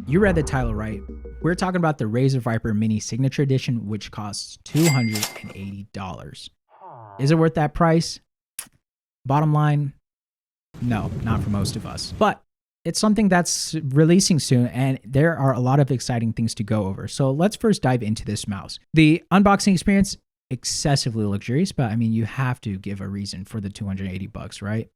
You read the title right. We're talking about the Razer Viper Mini Signature Edition, which costs $280. Is it worth that price? Bottom line, no, not for most of us. But it's something that's releasing soon, and there are a lot of exciting things to go over. So let's first dive into this mouse. The unboxing experience, excessively luxurious, but I mean, you have to give a reason for the $280, right?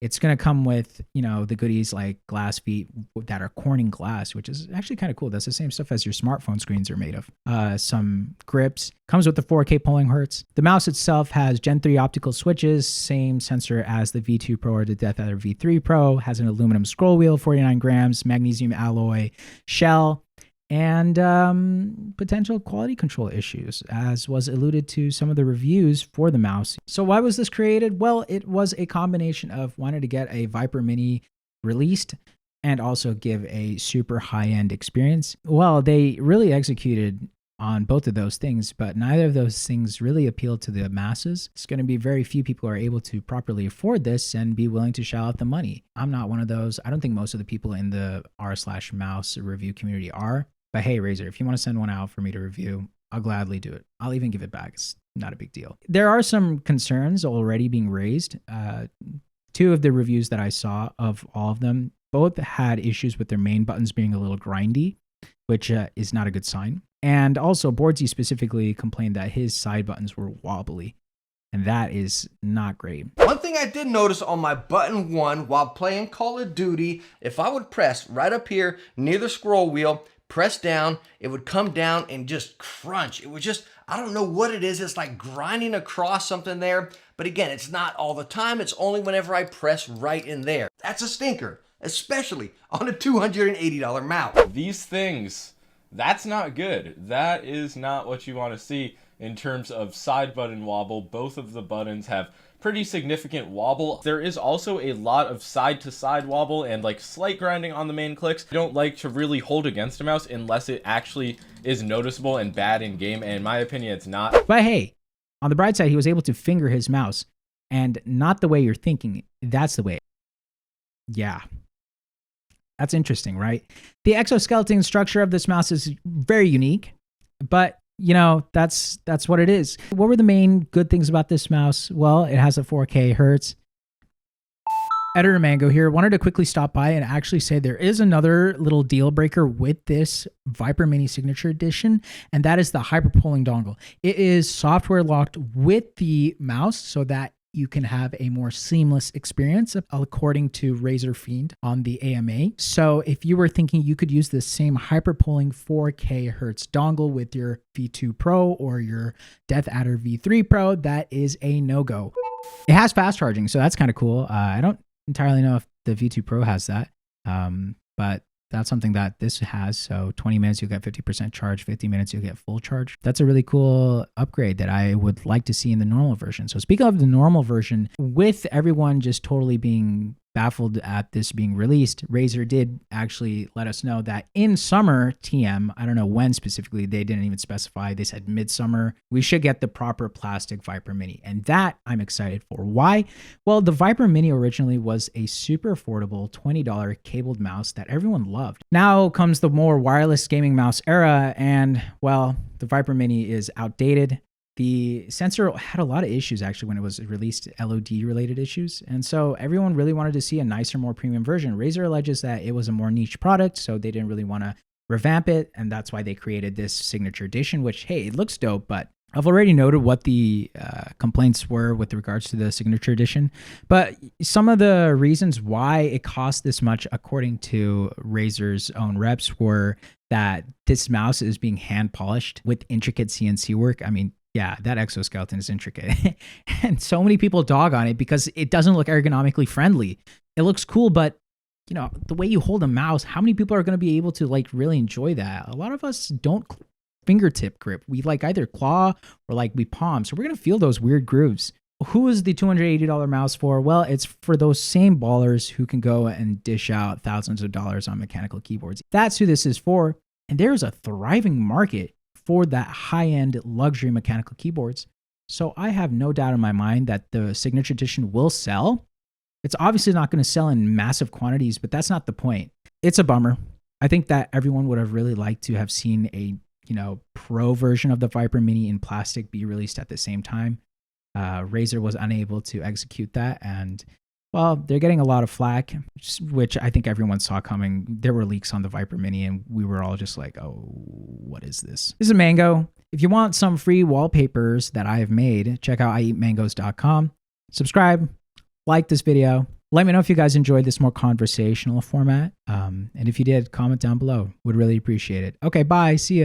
It's going to come with, the goodies like glass feet that are Corning glass, which is actually kind of cool. That's the same stuff as your smartphone screens are made of. Some grips. Comes with the 4K polling hertz. The mouse itself has Gen 3 optical switches, same sensor as the V2 Pro or the Death Adder V3 Pro. Has an aluminum scroll wheel, 49 grams, magnesium alloy shell, and potential quality control issues, as was alluded to some of the reviews for the mouse. So why was this created? Well, it was a combination of wanting to get a Viper Mini released and also give a super high-end experience. Well, they really executed on both of those things, but neither of those things really appeal to the masses. It's going to be very few people who are able to properly afford this and be willing to shell out the money. I'm not one of those. I don't think most of the people in the r/mouse review community are. But hey, Razer, if you want to send one out for me to review, I'll gladly do it. I'll even give it back. It's not a big deal. There are some concerns already being raised. Two of the reviews that I saw of all of them, both had issues with their main buttons being a little grindy, which is not a good sign. And also, Boardsy specifically complained that his side buttons were wobbly, and that is not great. One thing I did notice on my button 1 while playing Call of Duty, if I would press right up here near the scroll wheel, press down, it would come down and just crunch. It was just, I don't know what it is. It's like grinding across something there. But again, it's not all the time. It's only whenever I press right in there. That's a stinker, especially on a $280 mouse. These things, that's not good. That is not what you want to see in terms of side button wobble. Both of the buttons have pretty significant wobble. There is also a lot of side to side wobble and like slight grinding on the main clicks. I don't like to really hold against a mouse unless it actually is noticeable and bad in game, and in my opinion it's not. But hey, on the bright side, he was able to finger his mouse, and not the way you're thinking. That's the way. Yeah. That's interesting, right? The exoskeleton structure of this mouse is very unique, but that's what it is. What were the main good things about this mouse? Well, it has a 4K hertz. Editor Mango here wanted to quickly stop by and actually say there is another little deal breaker with this Viper Mini Signature Edition, and that is the hyperpolling dongle. It is software locked with the mouse so that you can have a more seamless experience, according to Razer Fiend on the AMA. So if you were thinking you could use the same hyperpolling 4K hertz dongle with your V2 Pro or your Death Adder V3 Pro, that is a no-go. It has fast charging, so that's kind of cool. I don't entirely know if the V2 Pro has that, but that's something that this has. So 20 minutes, you'll get 50% charge, 50 minutes, you'll get full charge. That's a really cool upgrade that I would like to see in the normal version. So speaking of the normal version, with everyone just totally being baffled at this being released, Razer did actually let us know that in summer TM, I don't know when specifically, they didn't even specify, they said midsummer, we should get the proper plastic Viper Mini. And that I'm excited for. Why? Well, the Viper Mini originally was a super affordable $20 cabled mouse that everyone loved. Now comes the more wireless gaming mouse era, and well, the Viper Mini is outdated. The sensor had a lot of issues actually when it was released, LOD related issues. And so everyone really wanted to see a nicer, more premium version. Razer alleges that it was a more niche product, so they didn't really want to revamp it. And that's why they created this Signature Edition, which, hey, it looks dope, but I've already noted what the complaints were with regards to the Signature Edition. But some of the reasons why it cost this much, according to Razer's own reps, were that this mouse is being hand polished with intricate CNC work. I mean, yeah, that exoskeleton is intricate. And so many people dog on it because it doesn't look ergonomically friendly. It looks cool, but the way you hold a mouse, how many people are going to be able to like really enjoy that? A lot of us don't fingertip grip. We like either claw or like we palm. So we're going to feel those weird grooves. Who is the $280 mouse for? Well, it's for those same ballers who can go and dish out thousands of dollars on mechanical keyboards. That's who this is for. And there's a thriving market for that high-end luxury mechanical keyboards. So I have no doubt in my mind that the Signature Edition will sell. It's obviously not going to sell in massive quantities, but that's not the point. It's a bummer. I think that everyone would have really liked to have seen a, pro version of the Viper Mini in plastic be released at the same time. Razer was unable to execute that, and well, they're getting a lot of flack, which I think everyone saw coming. There were leaks on the Viper Mini, and we were all just like, oh, what is this? This is Mango. If you want some free wallpapers that I have made, check out ieatmangos.com. Subscribe, like this video. Let me know if you guys enjoyed this more conversational format. And if you did, comment down below. Would really appreciate it. Okay, bye. See ya.